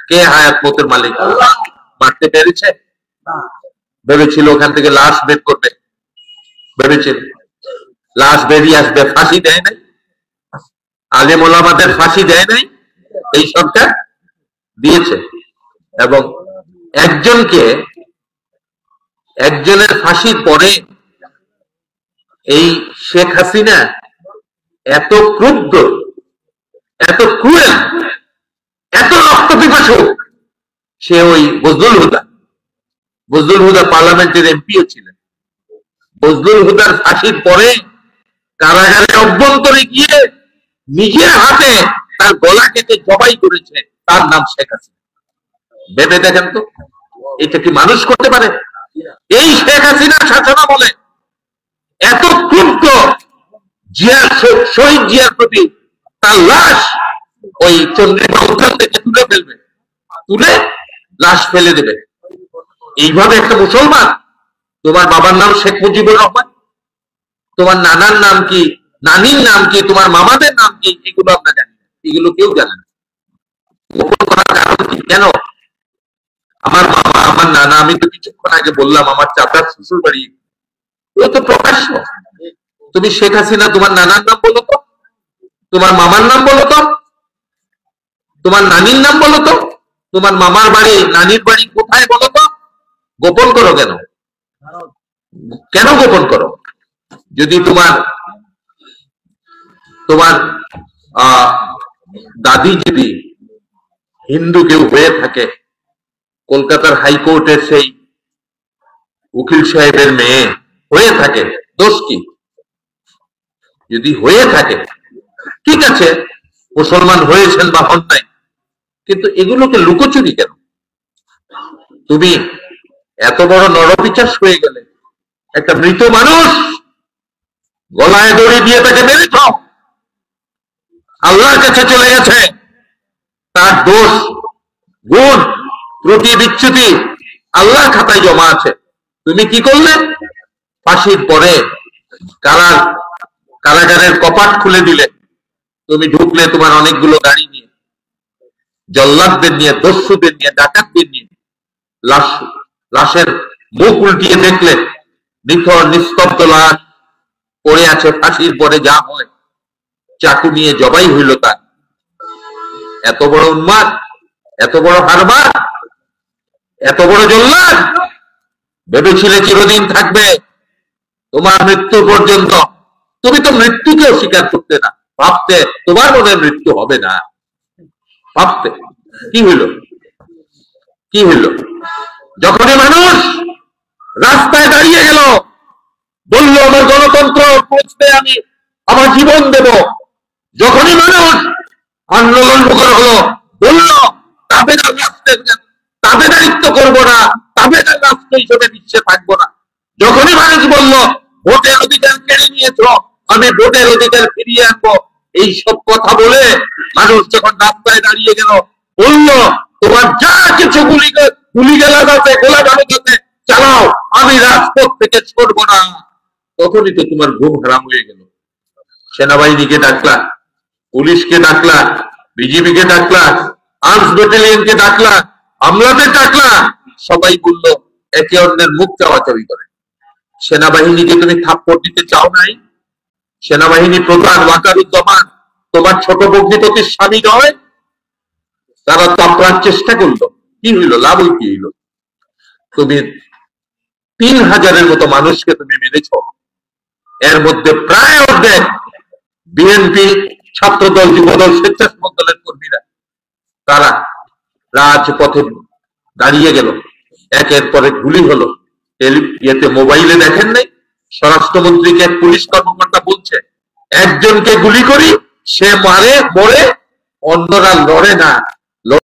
কে হায়াত মতের মালিক? মারতে পেরেছে? ভেবেছিল ওখান থেকে লাশ বের করবে, ভেবেছিল লাশ বেরিয়ে আসবে। ফাঁসি দেয় নাই, আলেম ওলামাদের ফাঁসি দেয় নাই, এই সরকার দিয়েছে। এবং একজনের ফাঁসির পরে এই শেখ হাসিনা এত ক্রুদ্ধ, এত ক্রুয়েল, এত রক্ত পিপাসুক, সে ওই বজলুল হুদা পার্লামেন্টের এমপিও ছিলেন। বজলুল হুদার ফাঁসির পরে কারাগারের অভ্যন্তরে গিয়ে নিজের হাতে তার গলা কেটে জবাই করেছে, তার নাম শেখ হাসিনা। ভেবে দেখেন তো, এটা কি মানুষ করতে পারে? এই শেখ হাসিনা শাসনা বলে এত ক্ষুব্ধ শহীদ জিয়ার প্রতি, তার লাশ ওই চন্দ্রিমা উদ্যান থেকে তুলে ফেলবে, তুলে লাশ ফেলে দেবে। এইভাবে একটা মুসলমান, তোমার বাবার নাম শেখ মুজিবুর রহমান, তোমার নানার নাম কি, নানির নাম কি, তোমার মামাদের নাম কি, এগুলো আমরা জানি না, এগুলো কেউ জানে না। গোপন করার কারণ কি? কেন? আমার মামা, আমার নানা, আমি তো কিছুক্ষণ আগে বললাম আমার চাচার শ্বশুর বাড়ি, এগুলো তো প্রকাশ্য। তুমি শেখ হাসিনা তোমার নানার নাম বলো তো, তোমার মামার নাম বলো তো, তোমার নানির নাম বলো তো, তোমার মামার বাড়ি নানির বাড়ি কোথায় বলো তো। গোপন করো কেন? কেন গোপন করো? যদি তোমার দাদি যদি হিন্দু কেউ হয়ে থাকে, কলকাতার হাইকোর্টের সেই উকিল সাহেবের মেয়ে হয়ে থাকে, দোষ কি? যদি হয়ে থাকে ঠিক আছে, মুসলমান হয়েছেন বা হন নাই, কিন্তু এগুলোকে লুকোচুরি কেন? তুমি এত বড় নরপিচাস হয়ে গেলে, একটা মৃত মানুষ গলায় দড়ি দিয়ে তাকে মেরেছ, আল্লাহর কাছে চলে গেছে, তার দোষ, গুণ, ত্রুটি, বিচ্যুতি আল্লাহর খাতায় জমা আছে। তুমি কি করলে? ফাঁসির পরে কারাগারের কপাট খুলে দিলে, তুমি ঢুকলে তোমার অনেকগুলো গাড়ি নিয়ে, জল্লাদদের নিয়ে, দস্যুদের নিয়ে, ডাকাতদের নিয়ে, লাশের মুখ উল্টিয়ে দেখলে নিথর নিস্তব্ধ লাশ পড়ে আছে। ফাঁসির পরে যা হয়, চাকু নিয়ে জবাই হইল তার। এত বড় উন্মাদ, এত বড় হারবার, এত বড় জল্লাদ ভেবেছিলে চিরদিন থাকবে, তোমার মৃত্যু পর্যন্ত। তুমি তো মৃত্যুকেও স্বীকার করতে না, ভাবতে তোমার মনে মৃত্যু হবে না, ভাবতে। কি হইল? কি হইল? যখনই মানুষ রাস্তায় দাঁড়িয়ে গেল, বলল আমার গণতন্ত্র পৌঁছতে আমি আমার জীবন দেব, যখনই মানুষ আন্দোলন মুখর হলো, বলল তাবেদারিত্ব করবো না, তাবেদার রাষ্ট্র হিসেবে বিশ্বে থাকবো না, যখনই মানুষ বলল ভোটের অধিকার কেড়ে নিয়েছ, আমি ভোটের অধিকার ফিরিয়ে আনবো, এই সব কথা বলে মানুষ যখন রাস্তায় দাঁড়িয়ে গেল, বলল তোমার যা কিছু গুলি গালাজ আছে, গোলা বারুদ আছে, চালাও, আমি রাজপথ থেকে ছড়বো না। তখনই তো তোমার ঘুম হারাম হয়ে গেল। সেনাবাহিনীকে ডাকলা, পুলিশকে ডাকলা, বিজিবিকে ডাকলা, আর্মস ব্যাটালিয়নকে ডাকলা, আমলাদের ডাকলা, সবাই বললো একে অন্যের মুখ চাওয়াচাবি করে। সেনাবাহিনীকে তুমি থাপ্পড় দিতে চাও নাই? সেনাবাহিনী প্রধান ওয়াকারুজ্জামান তোমার ছোট ভগ্নিপতির স্বামী নয়? তারা তো আপনার চেষ্টা করলো, কি হইল? লাভ কি হইল? তুমি 3000-এর মতো মানুষকে তুমি মেরেছ, এর মধ্যে প্রায় অর্ধেক বিএনপি, ছাত্রদল, যুবদল, স্বেচ্ছাসেবক দলের কর্মীরা। তারা রাজপথে দাঁড়িয়ে গেল, একের পরে গুলি হলো। ইয়েতে মোবাইলে দেখেন নাই, স্বরাষ্ট্রমন্ত্রীকে এক পুলিশ কর্মকর্তা বলছে একজনকে গুলি করি, সে মরে, অন্যরা লড়ে না,